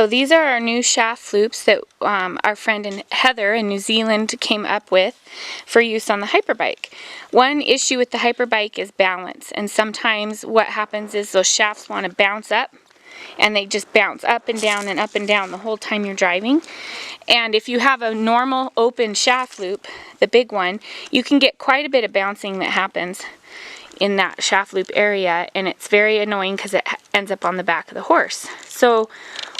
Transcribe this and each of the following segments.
So these are our new shaft loops that our friend Heather in New Zealand came up with for use on the Hyperbike. One issue with the Hyperbike is balance, and sometimes what happens is those shafts want to bounce up, and they just bounce up and down the whole time you're driving. And if you have a normal open shaft loop, the big one, you can get quite a bit of bouncing that happens in that shaft loop area, and it's very annoying because it ends up on the back of the horse. So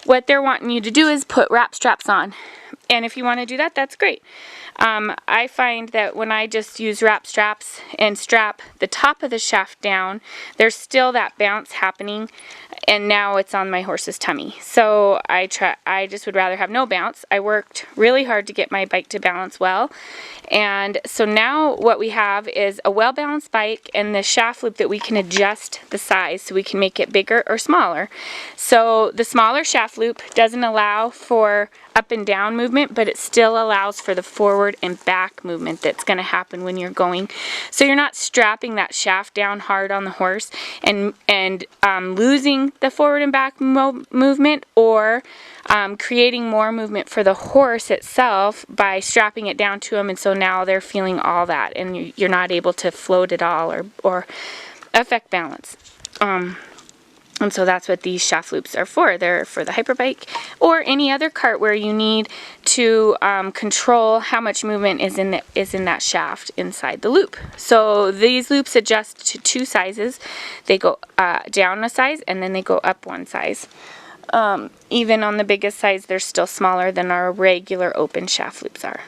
what they're wanting you to do is put wrap straps on, and if you want to do that, that's great. I find that when I just use wrap straps and strap the top of the shaft down, there's still that bounce happening, and now it's on my horse's tummy. So I just would rather have no bounce. I worked really hard to get my bike to balance well, and so now what we have is a well-balanced bike and the shaft loop that we can adjust the size so we can make it bigger or smaller. So the smaller shaft loop doesn't allow for up and down movement, but it still allows for the forward and back movement that's going to happen when you're going. So you're not strapping that shaft down hard on the horse and losing the forward and back movement, or creating more movement for the horse itself by strapping it down to them, and so now they're feeling all that, and you're not able to float at all or affect balance. And so that's what these shaft loops are for. They're for the Hyperbike or any other cart where you need to control how much movement is in that shaft inside the loop. So these loops adjust to two sizes. They go down a size and then they go up one size. Even on the biggest size, they're still smaller than our regular open shaft loops are.